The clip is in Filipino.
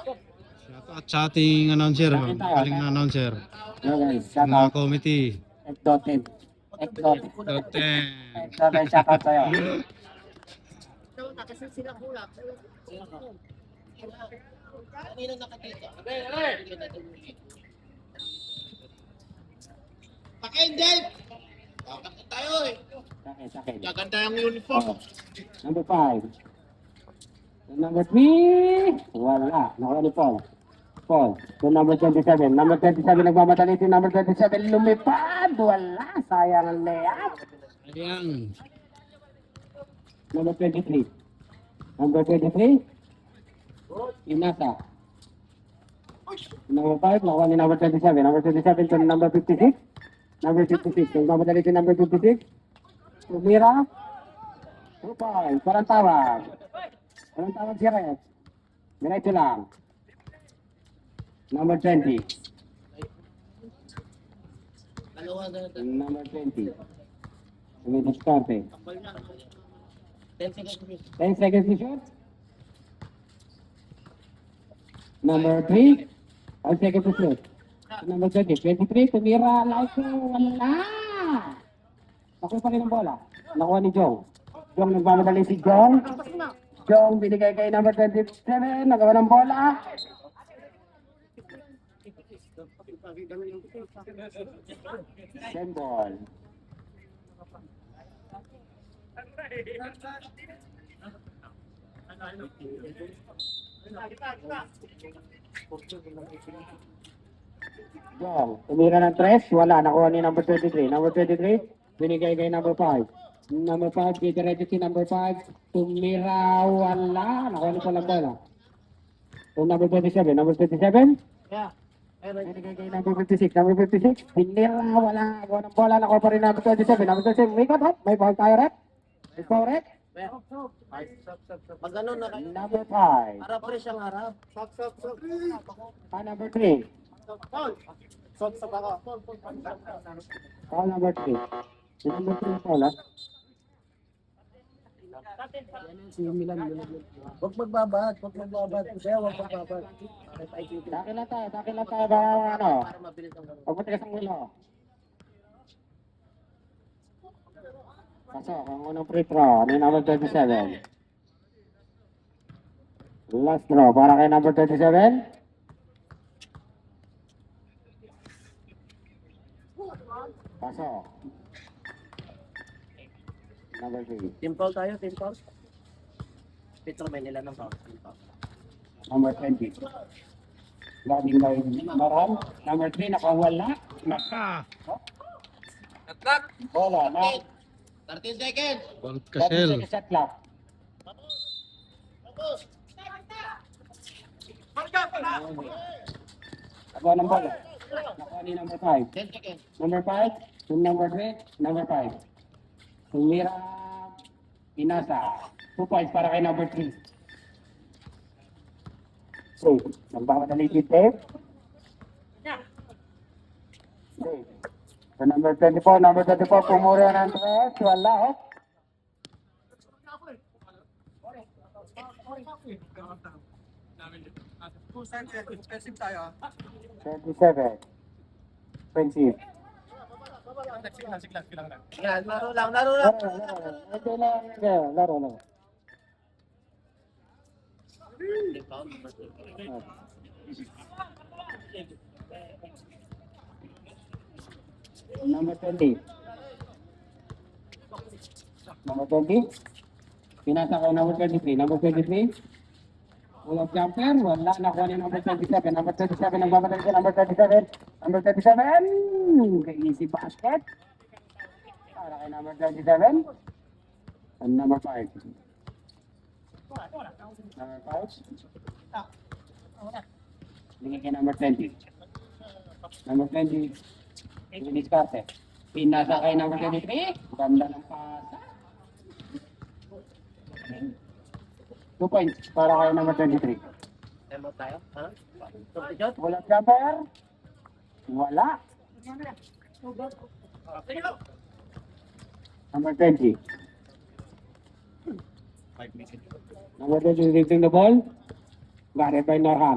Shout out sa ating announcer, galing na announcer. Okay, shout Mga out. committee. Ekdotin. Ekdotin. Doten. Ekdotin, shout out sa'yo. Pakin, Dave! Kakanta tayo eh. Sakit. Gaganda yung uniform. Number 5. Number 3. Wala. Nakuha ni Paul. To number 27. Number 27 nagmamadali si number 27. Lumipad. Wala. Sayang ang layup. Ayan. Number 23. Number 23. Inasa. Number 5. Nakuha ni number 27. Number 27 to number 56. Number 56. Nagmamadali si number 56. Tumira. 2 points. Walang tawag. Walang tawag si Red. Diretso lang. Number 20. Number 20. Sumidiskarte. 10 seconds to shoot. Number 3. 5 seconds to shoot. Number 20. 23. Tumira. Like wala. Nakuha pa rin ang bola. Nakuha ni Jong. Jong nagmamadali si Jong. Jong binigay kay number 27. Nagawa ng bola. Ten ball. Jong, tumira ng 3. Wala. Nakuha ni number 23. Number 23, binigay kay number 5. Number 5, didiretso si number 5. Tumira. Wala. Nakuha ni Paul ang bola. So, number 27. Number 27? Yeah. Binigay kay number 56. Number 56, pinira, wala. Gawa ng bola, nakuha pa rin number 27. Number 27, may hop. May foul tayo, rep. May foul, rep. Pag ano na kayo. Number 5. Harap rin siyang harap. Sok. Number 3. Sok sa baka. Foul number 3. Number 3 foul, ha? Huwag magbabad. Kaya huwag magbabad. Takin lang tayo, baka ano. Para mabilis ang gano'n. Huwag matigas ang ulo. Pasok, ang unang free throw, ni number 27. Last throw, para kay number 27. Pasok. Number 3. Team foul tayo, team foul. Petro may nila ng foul. Team foul. Number 20. Laging by Maran. Number 3, nakawala. Naka. Bola, na. 13 seconds. Ball 30 Casel. seconds shot clock. Nakuha ng bola. Nakuha ni number 5. 10 seconds. Number 5, number 3, number 5. Tumira, Inasa. 2 points para kay number 3. So, nagpapadali si Dave. Dave. So, number 24, pumuro ng 3. Wala, oh. Defensive tayo. 27. Offensive. Yan, laro lang. Laro. Team foul. Number 20. Number 20. Pinasa ko number 23. Number 23. Walang jumper. Wala. Nakuha ni number 27. Number 27. Nagbabatali sa number 27. Number 27. Easy basket. Para kay number 27. And number 5. Number 5. Bigay kay number 20. Number 20. Diskarte. Pinasa kay number 23. Ganda ng pasa. 2 points para kay number 23. Demo tayo. Ha? Substitute? Wala jumper. Wala. Number 20. Number 20 lifting the ball. Got it by Norhan.